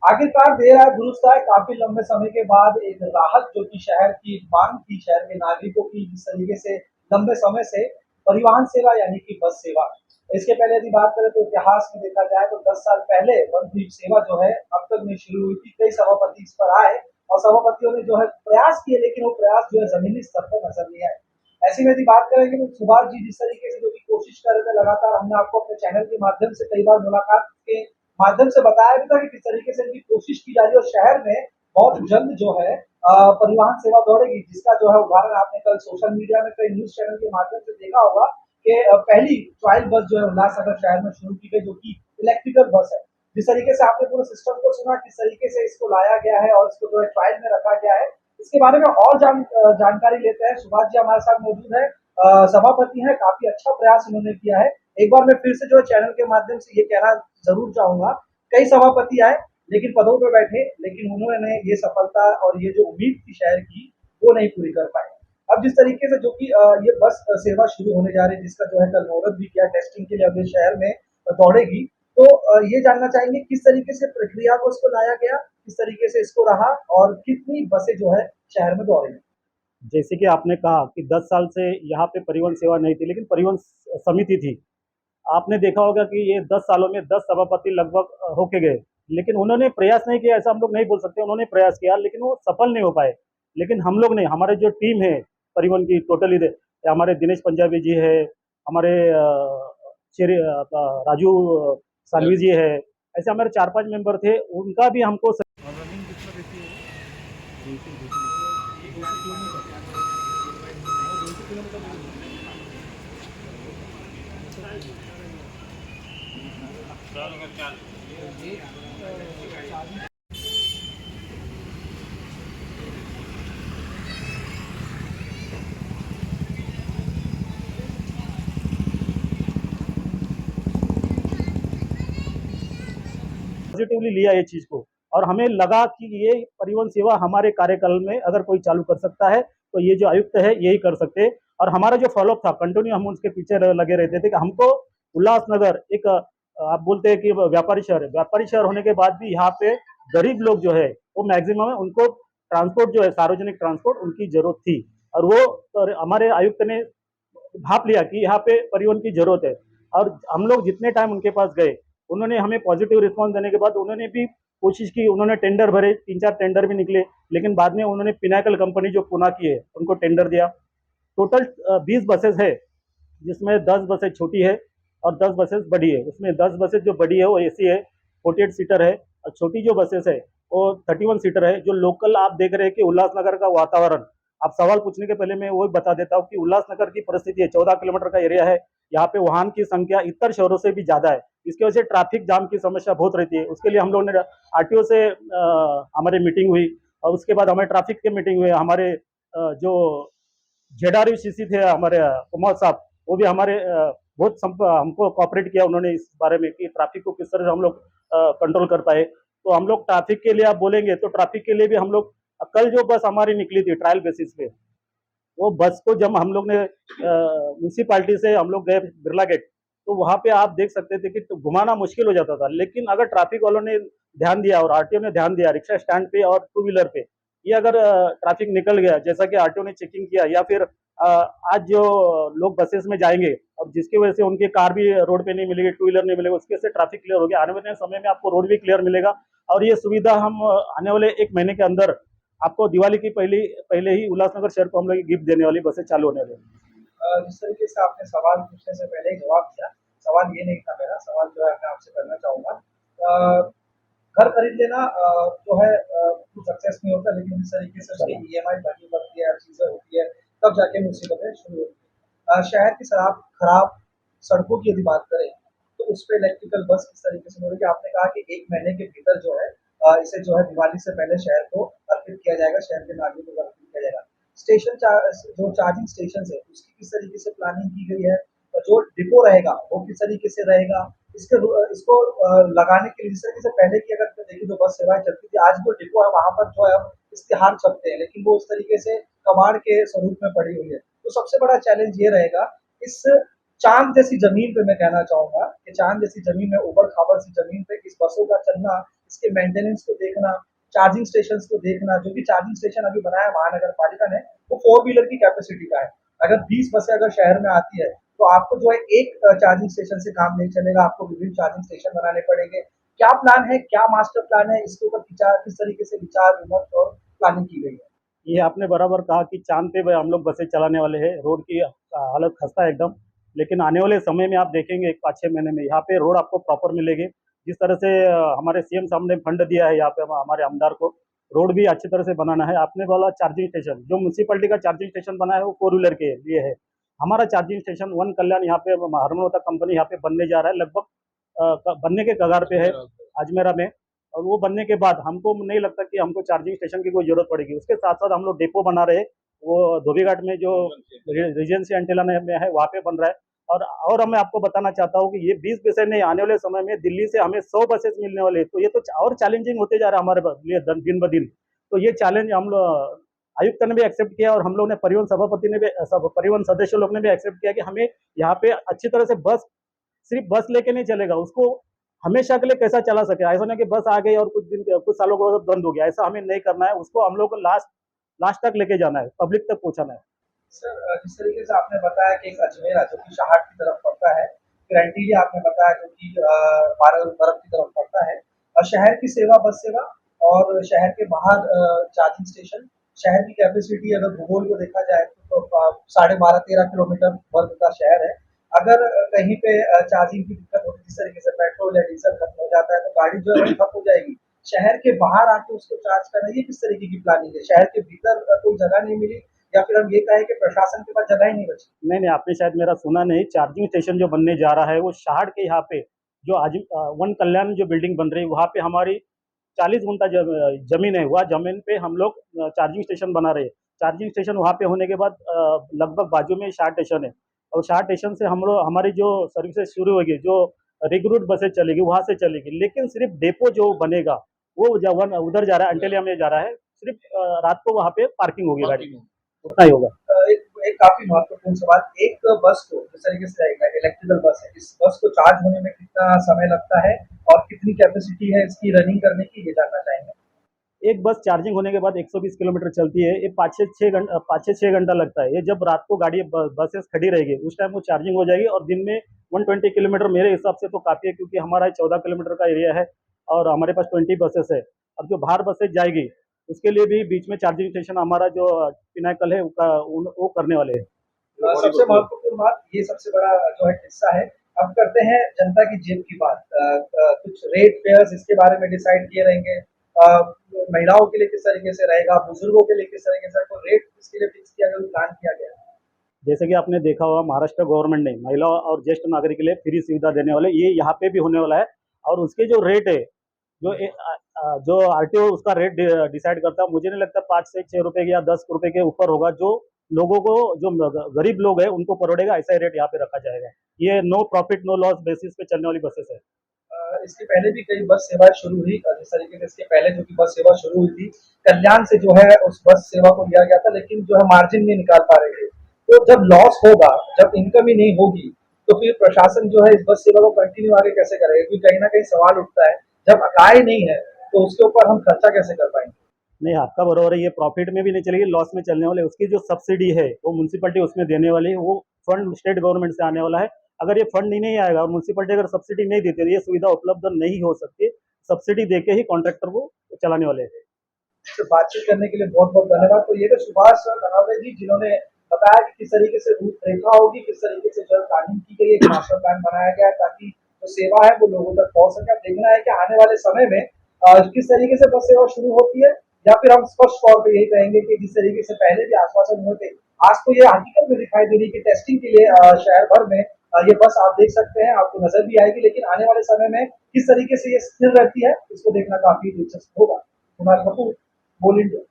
आखिरकार देर आए दुरुस्त आए, काफी लंबे समय के बाद एक राहत जो कि शहर की मांग थी, शहर के नागरिकों की, जिस तरीके से लंबे समय से परिवहन सेवा यानी कि बस सेवा। इसके पहले यदि बात करें तो इतिहास में देखा जाए तो 10 साल पहले वन द्वीप सेवा जो है अब तक नहीं शुरू हुई थी। कई सभापति इस पर आए और सभापतियों ने जो है प्रयास किए, लेकिन वो प्रयास जो है जमीनी स्तर पर नजर नहीं आए। ऐसी में यदि बात करेंगे तो सुभाष जी जिस तरीके से जो कि कोशिश कर रहे थे, लगातार हमने आपको अपने चैनल के माध्यम से कई बार मुलाकात के माध्यम से बताया भी था कि किस तरीके से इनकी कोशिश की जा रही है और शहर में बहुत जल्द जो है परिवहन सेवा दौड़ेगी, जिसका जो है उदाहरण आपने कल सोशल मीडिया में कई न्यूज चैनल के माध्यम से देखा होगा कि पहली ट्रायल बस जो है उल्लासनगर शहर में शुरू की गई, जो कि इलेक्ट्रिकल बस है। जिस तरीके से आपने पूरे सिस्टम को सुना, किस तरीके से इसको लाया गया है और इसको जो है ट्रायल में रखा गया है, इसके बारे में और जानकारी लेते हैं। सुभाष जी हमारे साथ मौजूद है, सभापति हैं, काफी अच्छा प्रयास उन्होंने किया है। एक बार मैं फिर से जो है चैनल के माध्यम से ये कहना जरूर चाहूंगा, कई सभापति आए लेकिन पदों पे बैठे, लेकिन उन्होंने ये सफलता और ये जो उम्मीद थी शहर की, वो नहीं पूरी कर पाए। अब जिस तरीके से जो कि ये बस सेवा शुरू होने जा रही है, जिसका जो है कल मुहूर्त भी किया टेस्टिंग के लिए, अगले शहर में दौड़ेगी, तो ये जानना चाहेंगे किस तरीके से प्रक्रिया को इसको लाया गया, किस तरीके से इसको रहा और कितनी बसें जो है शहर में दौड़ेंगी। जैसे कि आपने कहा कि 10 साल से यहाँ पे परिवहन सेवा नहीं थी, लेकिन परिवहन समिति थी। आपने देखा होगा कि ये 10 सालों में 10 सभापति लगभग होके गए, लेकिन उन्होंने प्रयास नहीं किया, ऐसा हम लोग नहीं बोल सकते। उन्होंने प्रयास किया लेकिन वो सफल नहीं हो पाए। लेकिन हम लोग ने, हमारे जो टीम है परिवहन की टोटली, हमारे दिनेश पंजाबी जी है, हमारे राजू सालवी जी है, ऐसे हमारे 4-5 मेंबर थे, उनका भी हमको पॉजिटिवली लिया ये चीज को, और हमें लगा कि ये परिवहन सेवा हमारे कार्यकाल में अगर कोई चालू कर सकता है तो ये जो आयुक्त है यही कर सकते हैं। और हमारा जो फॉलोअप था कंटिन्यू, हम उसके पीछे लगे रहते थे कि हमको उल्लासनगर एक आप बोलते हैं कि व्यापारी शहर होने के बाद भी यहाँ पे गरीब लोग जो है वो मैक्सिमम है, उनको ट्रांसपोर्ट जो है सार्वजनिक ट्रांसपोर्ट उनकी जरूरत थी। और वो हमारे आयुक्त ने भाप लिया कि यहाँ पे परिवहन की जरूरत है। और हम लोग जितने टाइम उनके पास गए, उन्होंने हमें पॉजिटिव रिस्पॉन्स देने के बाद उन्होंने भी कोशिश की, उन्होंने टेंडर भरे, 3-4 टेंडर भी निकले, लेकिन बाद में उन्होंने पिनाकल कंपनी जो पुणे की है उनको टेंडर दिया। टोटल 20 बसेस है, जिसमें 10 बसें छोटी है और 10 बसेस बड़ी है। उसमें 10 बसेस जो बड़ी है वो एसी है, 48 सीटर है, और छोटी जो बसेस है वो 31 सीटर है। जो लोकल आप देख रहे हैं कि उल्लासनगर का वातावरण, आप सवाल पूछने के पहले मैं वो बता देता हूँ कि उल्लासनगर की परिस्थिति है, 14 किलोमीटर का एरिया है। यहाँ पे वाहन की संख्या इतर शहरों से भी ज्यादा है, इसकी वजह से ट्रैफिक जाम की समस्या बहुत रहती है। उसके लिए हम लोगों ने आरटीओ से हमारी मीटिंग हुई, और उसके बाद हमारे ट्रैफिक की मीटिंग हुई। हमारे जो जेडआरयूसीसी थे हमारे कुमार साहब, वो भी हमारे बहुत हमको कॉपरेट किया उन्होंने इस बारे में कि ट्रैफिक को किस तरह से हम लोग कंट्रोल कर पाए। तो हम लोग ट्रैफिक के लिए आप बोलेंगे तो ट्रैफिक के लिए भी हम लोग, कल जो बस हमारी निकली थी ट्रायल बेसिस पे, वो बस को जब हम लोग ने म्यूनसिपालिटी से हम लोग गए बिरला गेट, तो वहां पे आप देख सकते थे कि तो घुमाना मुश्किल हो जाता था। लेकिन अगर ट्रैफिक वालों ने ध्यान दिया और आरटीओ ने ध्यान दिया, रिक्शा स्टैंड पे और टू व्हीलर पे, ये अगर ट्रैफिक निकल गया जैसा कि आरटीओ ने चेकिंग किया, या फिर आज जो लोग बसेस में जाएंगे और जिसकी वजह से उनकी कार भी रोड पे नहीं मिलेगी, टू व्हीलर नहीं मिलेगा, उसके से ट्रैफिक क्लियर हो गया। आने वाले समय में आपको रोड भी क्लियर मिलेगा। और ये सुविधा हम आने वाले 1 महीने के अंदर आपको दिवाली की पहले ही उल्लासनगर शहर को हम लोग गिफ्ट देने वाली बसें चालू होने वाली। जिस तरीके से आपने सवाल पूछने से पहले ही जवाब दिया, सवाल ये नहीं था मेरा, सवाल जो है मैं आपसे करना चाहूंगा। घर खरीद लेना जो है सक्सेस नहीं होता, लेकिन जिस तरीके से उसकी ईएमआई भरनी पड़ती है, हर चीजें होती है, तब जाके मुसीबतें शुरू होती है। शहर की शराब खराब सड़कों की यदि बात करें तो उस पर इलेक्ट्रिकल बस किस तरीके से मिलेगी। आपने कहा कि 1 महीने के भीतर जो है इसे जो है दिवाली से पहले शहर को अर्पित किया जाएगा, शहर के नागरिकों को अर्पित किया जाएगा। जो चार्जिंग स्टेशन है उसकी किस तरीके से प्लानिंग की गई है, और जो डिपो रहेगा वो किस तरीके से रहेगा, इसको लगाने के लिए जिस तरीके से पहले की अगर देखिए जो बस सेवाएं चलती थी, आज वो डिपो है वहां पर जो है अब इश्तिहार छपते हैं, लेकिन वो इस तरीके से कबाड़ के स्वरूप में पड़ी हुई है। तो सबसे बड़ा चैलेंज ये रहेगा इस चांद जैसी जमीन पे, मैं कहना चाहूंगा कि चांद जैसी जमीन में, उबड़ खाबड़ सी जमीन पे इस बसों का चलना इसके मेंटेनेंस को देखना, चार्जिंग स्टेशंस को देखना, जो कि चार्जिंग स्टेशन अभी बनाया महानगर पालिका ने, वो 4 व्हीलर की कैपेसिटी का है। अगर 20 बसें अगर शहर में आती है, तो आपको जो है एक चार्जिंग स्टेशन से काम नहीं चलेगा, आपको विभिन्न चार्जिंग स्टेशन बनाने पड़ेंगे। क्या प्लान है, क्या मास्टर प्लान है, इसके ऊपर विचार किस तरीके से विचार विमर्श और प्लानिंग की गई है? ये आपने बराबर कहा कि चाँद पे हम लोग बसें चलाने वाले हैं, रोड की हालत खस्ता है एकदम। लेकिन आने वाले समय में आप देखेंगे 5-6 महीने में यहाँ पे रोड आपको प्रॉपर मिलेगी। जिस तरह से हमारे सीएम साहब ने फंड दिया है यहाँ पे हमारे आमदार को, रोड भी अच्छी तरह से बनाना है। आपने बोला चार्जिंग स्टेशन, जो म्युनिसिपैलिटी का चार्जिंग स्टेशन बना है वो 4 व्हीलर के लिए है। हमारा चार्जिंग स्टेशन वन कल्याण यहाँ पे हरमनोता कंपनी यहाँ पे बनने जा रहा है, लगभग बनने के कगार पे है अजमेरा में। और वो बनने के बाद हमको नहीं लगता कि हमको चार्जिंग स्टेशन की कोई जरूरत पड़ेगी। उसके साथ साथ हम लोग डेपो बना रहे हैं, वो धोबीघाट में जो रीजेंसी एंटेला में है वहाँ पे बन रहा है। और मैं आपको बताना चाहता हूँ कि ये 20 बसें नहीं, आने वाले समय में दिल्ली से हमें 100 बसेस मिलने वाले हैं। तो ये तो और चैलेंजिंग होते जा रहा है हमारे लिए दिन ब दिन। तो ये चैलेंज हम लोग आयुक्त ने भी एक्सेप्ट किया और हम लोग ने परिवहन सभापति ने भी परिवहन सदस्य लोग ने भी एक्सेप्ट किया कि हमें यहाँ पे अच्छी तरह से बस सिर्फ बस लेके नहीं चलेगा, उसको हमेशा के लिए कैसा चला सके। ऐसा नहीं कि बस आ गई और कुछ सालों के बाद बंद हो गया, ऐसा हमें नहीं करना है। उसको हम लोग को लास्ट लास्ट तक लेके जाना है, पब्लिक तक पहुंचाना है। सर, जिस तरीके से आपने बताया कि एक अजमेरा जो कि शहाट की तरफ पड़ता है, फिर एंटीलिया आपने बताया जो कि बर्फ की तरफ पड़ता है, और शहर की सेवा बस सेवा और शहर के बाहर चार्जिंग स्टेशन, शहर की कैपेसिटी अगर भूगोल को देखा जाए तो 12.5-13 किलोमीटर वर्ग का शहर है। अगर कहीं पे चार्जिंग की दिक्कत होती है, जिस तरीके से पेट्रोल या डीजल खत्म हो जाता है, तो गाड़ी जो है वो खत्म हो जाएगी। शहर के बाहर आके उसको चार्ज करना, ये किस तरीके की प्लानिंग है? शहर के भीतर कोई जगह नहीं मिली, या फिर हम ये कहें कि प्रशासन के पास जगह ही नहीं बची? नहीं नहीं, आपने शायद मेरा सुना नहीं। चार्जिंग स्टेशन जो बनने जा रहा है वो शहाड़ के यहाँ पे जो आज वन कल्याण जो बिल्डिंग बन रही है वहाँ पे हमारी 40 गुंठा जमीन है। वह जमीन पे हम लोग चार्जिंग स्टेशन बना रहे हैं। चार्जिंग स्टेशन वहाँ पे होने के बाद लगभग बाजू में शाह स्टेशन है, और शाह स्टेशन से हम लोग हमारी जो सर्विसेज शुरू होगी, जो रिक्रूट बसें चलेगी वहाँ से चलेगी। लेकिन सिर्फ डेपो जो बनेगा वो उधर जा रहा है, अंटेलिया में जा रहा है। सिर्फ रात को वहाँ पे पार्किंग होगी गाड़ी, उतना ही होगा। एक एक काफी महत्वपूर्ण सवाल, एक बस को जिस तरीके से रहेगा, इलेक्ट्रिकल बस है, इस बस को चार्ज होने में कितना समय लगता है और कितनी कैपेसिटी है इसकी रनिंग करने की, ये जानना चाहेंगे। एक बस चार्जिंग होने के बाद 120 किलोमीटर चलती है। ये 5 से 6 घंटा लगता है। ये जब रात को गाड़ी बसेस खड़ी रहेगी उस टाइम वो चार्जिंग हो जाएगी। और दिन में 120 किलोमीटर मेरे हिसाब से तो काफ़ी है, क्योंकि हमारा 14 किलोमीटर का एरिया है और हमारे पास 20 बसेस है। अब जो बाहर बसेस जाएगी उसके लिए भी बीच में चार्जिंग स्टेशन हमारा जो पिनाकल है वो करने वाले हैं। सबसे महत्वपूर्ण बात, ये सबसे बड़ा जो है हिस्सा है। अब करते हैं जनता की जेब की बात। कुछ रेट फेयर्स इसके बारे में डिसाइड किए रहेंगे। महिलाओं के लिए किस तरीके से रहेगा, बुजुर्गों के लिए किस तरीके से, तो रेट इसके लिए फिक्स किया गया, प्लान किया गया? जैसे कि आपने देखा होगा, महाराष्ट्र गवर्नमेंट ने महिला और ज्येष्ठ नागरिक के लिए फ्री सुविधा देने वाले, ये यहाँ पे भी होने वाला है। और उसके जो रेट है, जो आरटीओ उसका रेट डिसाइड करता है, मुझे नहीं लगता 5 से 6 रुपए या 10 रुपए के ऊपर होगा। जो लोगों को, जो गरीब लोग है उनको परोड़ेगा, ऐसा ही रेट यहाँ पे रखा जाएगा। ये no profit no loss basis पे चलने वाली बसेस है। इसके पहले भी कई बस सेवाएं शुरू हुई, जिस तरीके से इसके पहले जो कि बस सेवा शुरू हुई थी, कल्याण से जो है उस बस सेवा को लिया गया था, लेकिन जो है मार्जिन नहीं निकाल पा रहे थे। तो जब लॉस होगा, जब इनकम ही नहीं होगी, तो फिर प्रशासन जो है इस बस सेवा को कंटिन्यू आगे कैसे करेगा? क्योंकि कहीं ना कहीं सवाल उठता है, जब आय नहीं है तो उसके ऊपर हम खर्चा कैसे कर पाएंगे? नहीं, आपका बराबर है। ये प्रॉफिट में भी नहीं चलेगी, लॉस में चलने वाले। उसकी जो सब्सिडी है वो म्यूनसिपलिटी उसमें देने वाली है, वो फंड स्टेट गवर्नमेंट से आने वाला है। अगर ये फंड ही नहीं आएगा और म्यूनसिपलिटी अगर सब्सिडी नहीं देती तो ये सुविधा उपलब्ध नहीं हो सकती। सब्सिडी देके ही कॉन्ट्रैक्टर को चलाने वाले हैं। से बातचीत करने के लिए बहुत बहुत धन्यवाद। तो ये तो सुभाष ननावरे जी, जिन्होंने बताया कि किस तरीके से रूपरेखा होगी, किस तरीके से जो प्लानिंग की गई है, मास्टर प्लान बनाया गया है, ताकि जो सेवा है वो लोगों तक पहुंच सके। देखना है कि आने वाले समय में किस तरीके से बस सेवा शुरू होती है, या फिर हम स्पष्ट तौर पर यही कहेंगे कि जिस तरीके से पहले भी आश्वासन हुए थे, आज तो ये हकीकत में दिखाई दे रही है कि टेस्टिंग के लिए शहर भर में ये बस आप देख सकते हैं, आपको नजर भी आएगी। लेकिन आने वाले समय में किस तरीके से ये स्थिर रहती है, इसको देखना काफी दिलचस्प होगा। कुमार कपूर, बोल इंडिया।